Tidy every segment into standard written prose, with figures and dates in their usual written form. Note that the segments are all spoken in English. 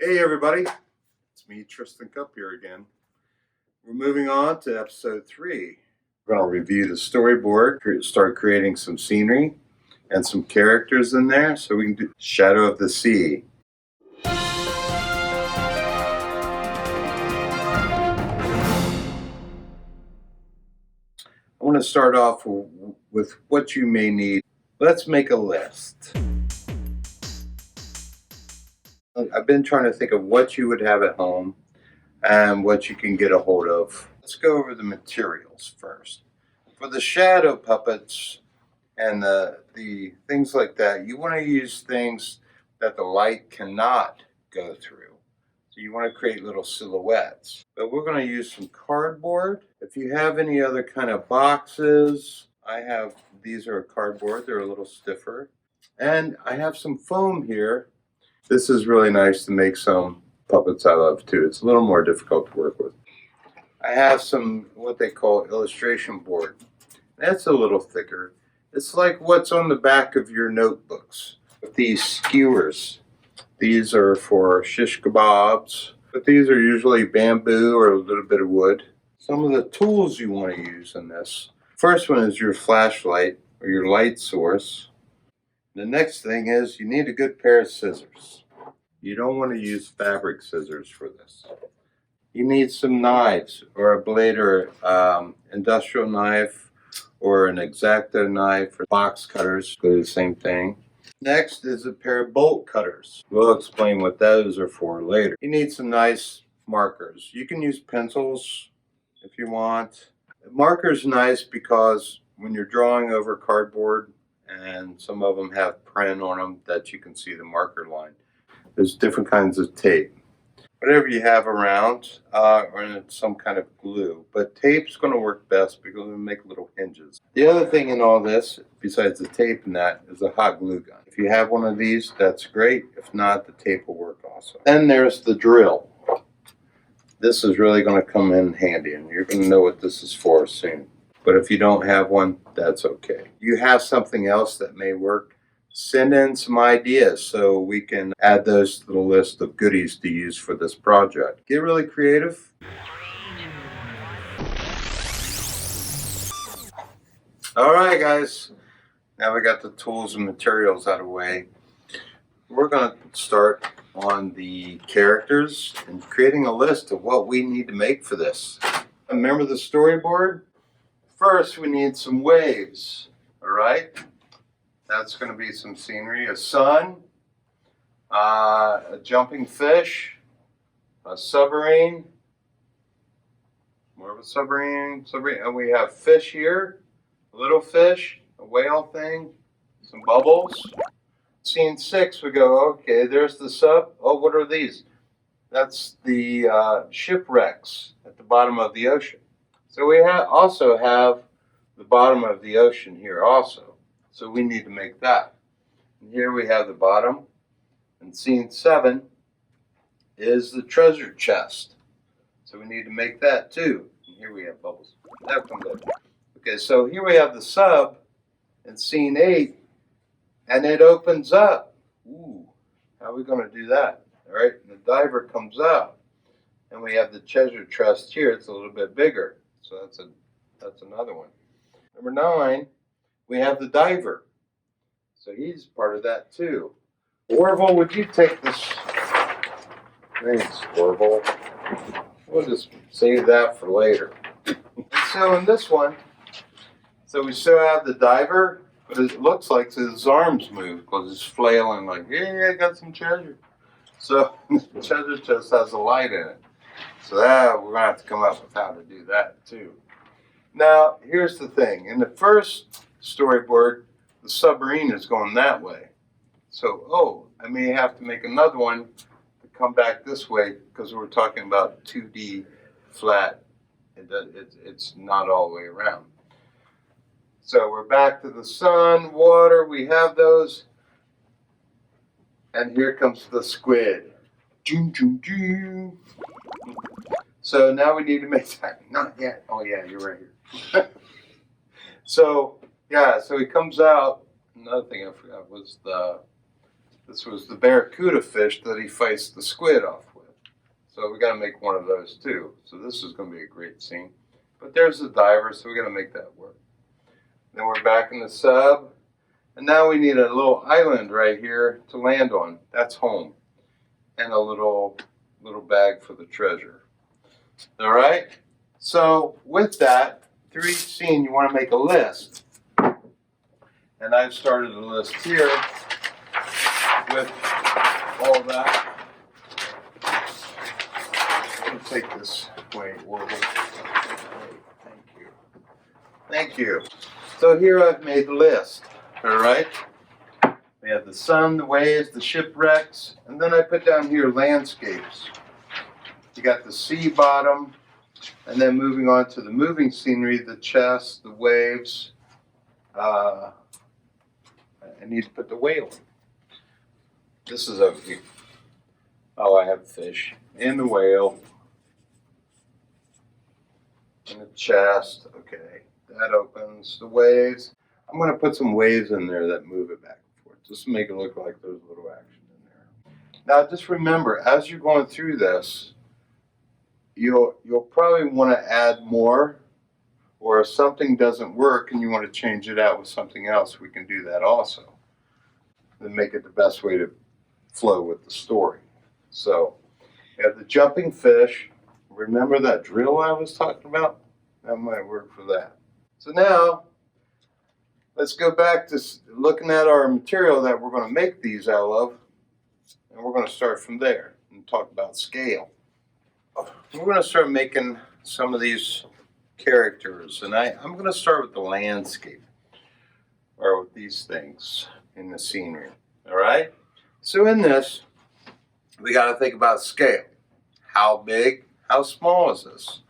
Hey everybody, it's me Tristan Cupp here again. We're moving on to episode 3. We're going to review the storyboard, start creating some scenery and some characters in there so we can do Shadow of the Sea. I want to start off with what you may need. Let's make a list. I've been trying to think of what you would have at home and what you can get a hold of. Let's go over the materials first. For the shadow puppets and the things like that, you want to use things that the light cannot go through. So you want to create little silhouettes. But we're going to use some cardboard. If you have any other kind of boxes, these are cardboard, they're a little stiffer. And I have some foam here. This is really nice to make some puppets out of too. It's a little more difficult to work with. I have some what they call illustration board. That's a little thicker. It's like what's on the back of your notebooks. These skewers. These are for shish kebabs, but these are usually bamboo or a little bit of wood. Some of the tools you want to use in this. First one is your flashlight or your light source. The next thing is you need a good pair of scissors. You don't want to use fabric scissors for this. You need some knives or a blade or industrial knife or an X-acto knife or box cutters. Do the same thing. Next is a pair of bolt cutters. We'll explain what those are for later. You need some nice markers. You can use pencils if you want. Markers nice because when you're drawing over cardboard, and some of them have print on them that you can see the marker line. There's different kinds of tape. Whatever you have around, or some kind of glue. But tape's going to work best because it'll make little hinges. The other thing in all this, besides the tape and that, is a hot glue gun. If you have one of these, that's great. If not, the tape will work also. Then there's the drill. This is really going to come in handy, and you're going to know what this is for soon. But if you don't have one, that's okay. You have something else that may work, send in some ideas so we can add those to the list of goodies to use for this project. Get really creative. All right, guys. Now we got the tools and materials out of the way. We're going to start on the characters and creating a list of what we need to make for this. Remember the storyboard? First, we need some waves, all right? That's going to be some scenery, a sun, a jumping fish, a submarine, more of a submarine, and we have fish here, a little fish, a whale thing, some bubbles. Scene 6, we go, okay, there's the sub. Oh, what are these? That's the shipwrecks at the bottom of the ocean. So we also have the bottom of the ocean here also. So we need to make that. And here we have the bottom. And scene 7 is the treasure chest. So we need to make that too. And here we have bubbles. That comes up. Okay, so here we have the sub in scene 8. And it opens up. Ooh, how are we going to do that? All right, and the diver comes out. And we have the treasure chest here. It's a little bit bigger. So that's another one. Number 9, we have the diver. So he's part of that too. Orville, would you take this? Thanks, Orville. We'll just save that for later. So in this one, so we still have the diver, but it looks like his arms move because he's flailing like, yeah, I got some treasure. So the treasure chest has a light in it. So that we're going to have to come up with how to do that too. Now, here's the thing. In the first storyboard, the submarine is going that way. So, I may have to make another one to come back this way because we're talking about 2D flat. It's not all the way around. So we're back to the sun, water, we have those. And here comes the squid. So now we need to make that. Not yet. Oh yeah, you're right here. So he comes out. Another thing I forgot was This was the barracuda fish that he fights the squid off with. So we got to make one of those too. So this is going to be a great scene. But there's the diver, so we got to make that work. Then we're back in the sub. And now we need a little island right here to land on. That's home. And a little bag for the treasure. All right? So with that, through each scene, you want to make a list. And I've started a list here with all that. Let me take this way. Thank you. Thank you. So here I've made the list. All right? We have the sun, the waves, the shipwrecks, and then I put down here landscapes. You got the sea bottom, and then moving on to the moving scenery, the chest, the waves. I need to put the whale in. This is over here. Oh, I have fish. And the whale. And the chest. Okay, that opens. The waves. I'm going to put some waves in there that move it back and forth, just to make it look like there's a little action in there. Now, just remember, as you're going through this, you'll probably want to add more, or if something doesn't work and you want to change it out with something else, we can do that also. Then make it the best way to flow with the story. So, you have the jumping fish. Remember that drill I was talking about? That might work for that. So now, let's go back to looking at our material that we're going to make these out of, and we're going to start from there and talk about scale. We're going to start making some of these characters, and I'm going to start with the landscape, or with these things in the scenery. All right? So in this, we got to think about scale. How big, how small is this?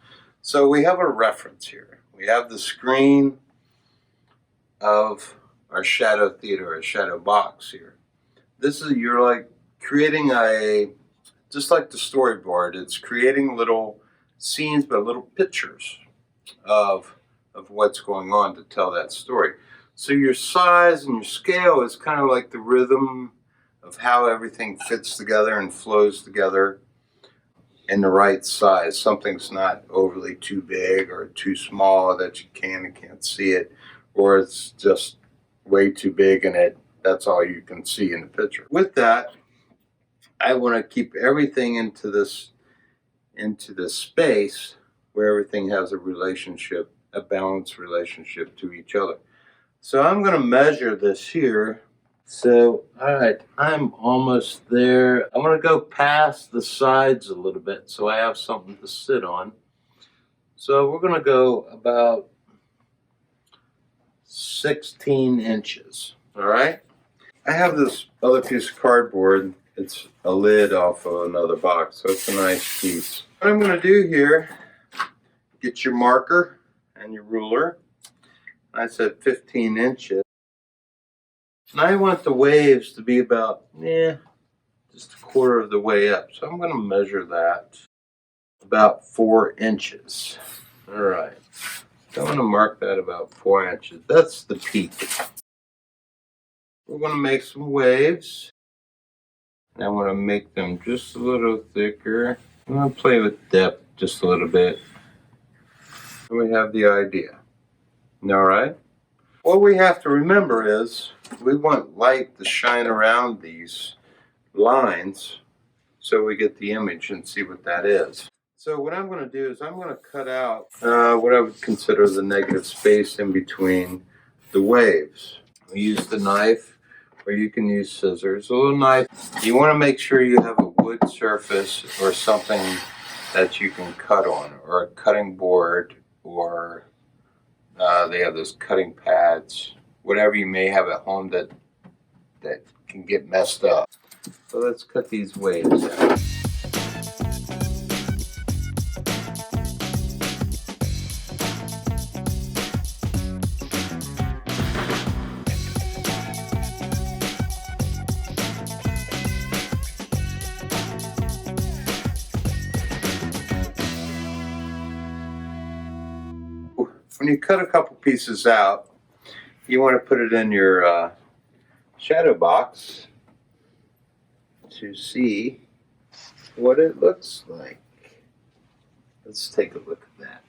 So we have a reference here. We have the screen of our shadow theater, a shadow box here. This is, you're like creating just like the storyboard, it's creating little scenes, but little pictures of what's going on to tell that story. So your size and your scale is kind of like the rhythm of how everything fits together and flows together in the right size. Something's not overly too big or too small that you can and can't see it, or it's just way too big and that's all you can see in the picture. With that, I want to keep everything into this space where everything has a relationship, a balanced relationship to each other. So I'm going to measure this here. So, all right, I'm almost there. I'm going to go past the sides a little bit so I have something to sit on. So we're going to go about 16 inches, all right? I have this other piece of cardboard. It's a lid off of another box, so it's a nice piece. What I'm going to do here, get your marker and your ruler. I said 15 inches. And I want the waves to be about, just a quarter of the way up. So I'm going to measure that about 4 inches. All right. So I'm going to mark that about 4 inches. That's the peak. We're going to make some waves. And I want to make them just a little thicker. I'm going to play with depth just a little bit. And we have the idea. All right? What we have to remember is we want light to shine around these lines so we get the image and see what that is. So what I'm going to do is I'm going to cut out what I would consider the negative space in between the waves. We use the knife, or you can use scissors. A little knife. You want to make sure you have a wood surface or something that you can cut on, or a cutting board, or they have those cutting pads, whatever you may have at home that can get messed up. So let's cut these waves out. When you cut a couple pieces out, you want to put it in your shadow box, to see what it looks like. Let's take a look at that.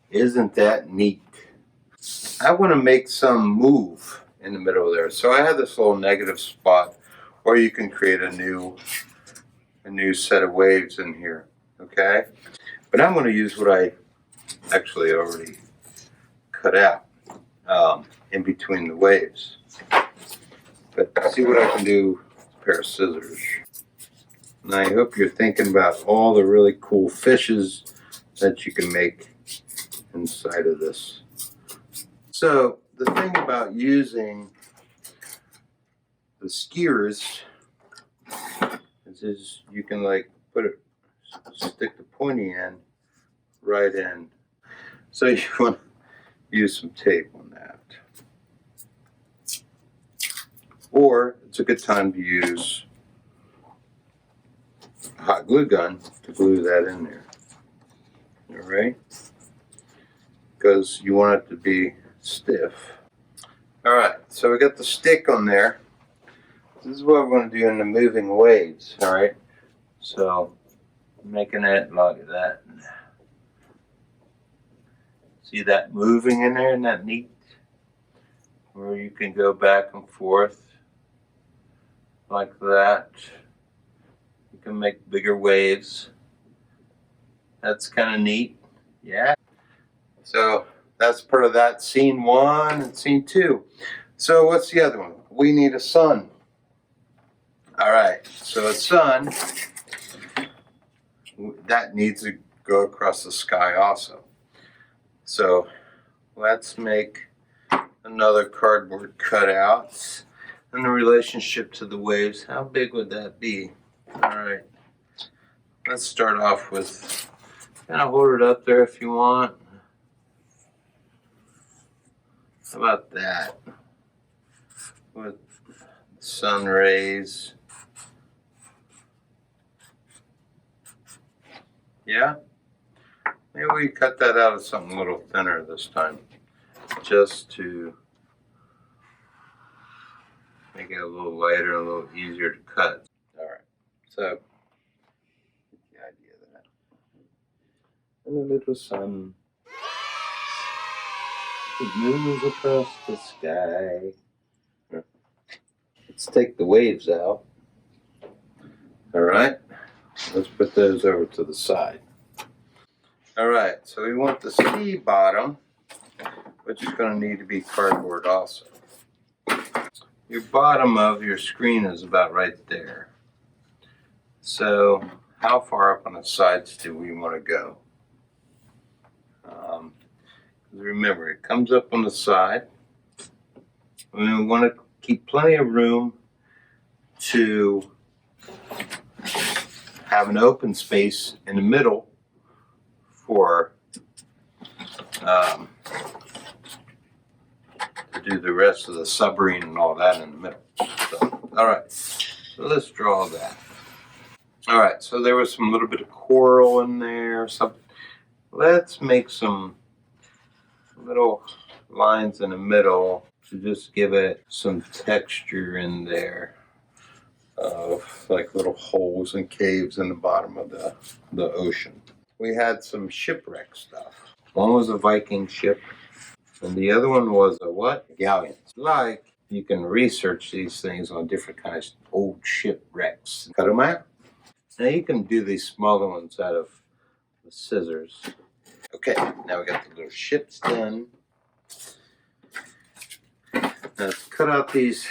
Isn't that neat? I want to make some move in the middle there. So I have this little negative spot where you can create a new set of waves in here. Okay? But I'm going to use what I actually already cut out in between the waves. But see what I can do with a pair of scissors. And I hope you're thinking about all the really cool fishes that you can make inside of this. So the thing about using the skewers is you can like stick the pointy end right in. So you want to use some tape on that. Or it's a good time to use a hot glue gun to glue that in there. All right? Because you want it to be stiff. All right, so we got the stick on there. This is what we're going to do in the moving waves. All right, so making it like that. See that moving in there? Isn't that neat? Where you can go back and forth like that. You can make bigger waves. That's kind of neat. Yeah. So that's part of that scene 1 and scene 2. So what's the other one? We need a sun. All right, so a sun, that needs to go across the sky also. So let's make another cardboard cutout. And the relationship to the waves, how big would that be? All right, let's start off with, kind of hold it up there if you want. How about that? With sun rays. Yeah? Maybe we cut that out of something a little thinner this time, just to make it a little lighter and a little easier to cut. All right, so the idea of that. And a little sun. It moves across the sky. Let's take the waves out. All right, let's put those over to the side. All right, so we want the sea bottom, which is going to need to be cardboard also. Your bottom of your screen is about right there. So how far up on the sides do we want to go? Remember, it comes up on the side. We want to keep plenty of room to have an open space in the middle for to do the rest of the submarine and all that in the middle. So, all right, so let's draw that. All right, so there was some little bit of coral in there. Let's make some little lines in the middle to just give it some texture in there of like little holes and caves in the bottom of the ocean. We had some shipwreck stuff. One was a Viking ship, and the other one was a what? A galleon. Like, you can research these things on different kinds of old shipwrecks. Cut them out. Now you can do these smaller ones out of the scissors. Okay, now we got the little ships done. Let's cut out these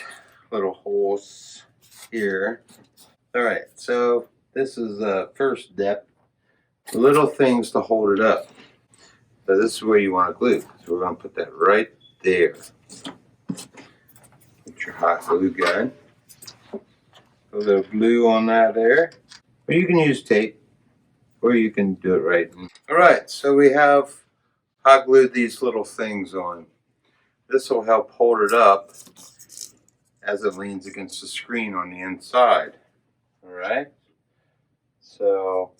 little holes here. All right, so this is the first step. Little things to hold it up. So this is where you want to glue. So we're going to put that right there. Put your hot glue gun. Put a little glue on that there. Or you can use tape, or you can do it right. All right, so we have hot glued these little things on. This will help hold it up as it leans against the screen on the inside. All right, so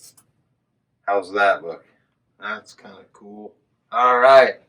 how's that look? That's kind of cool. All right,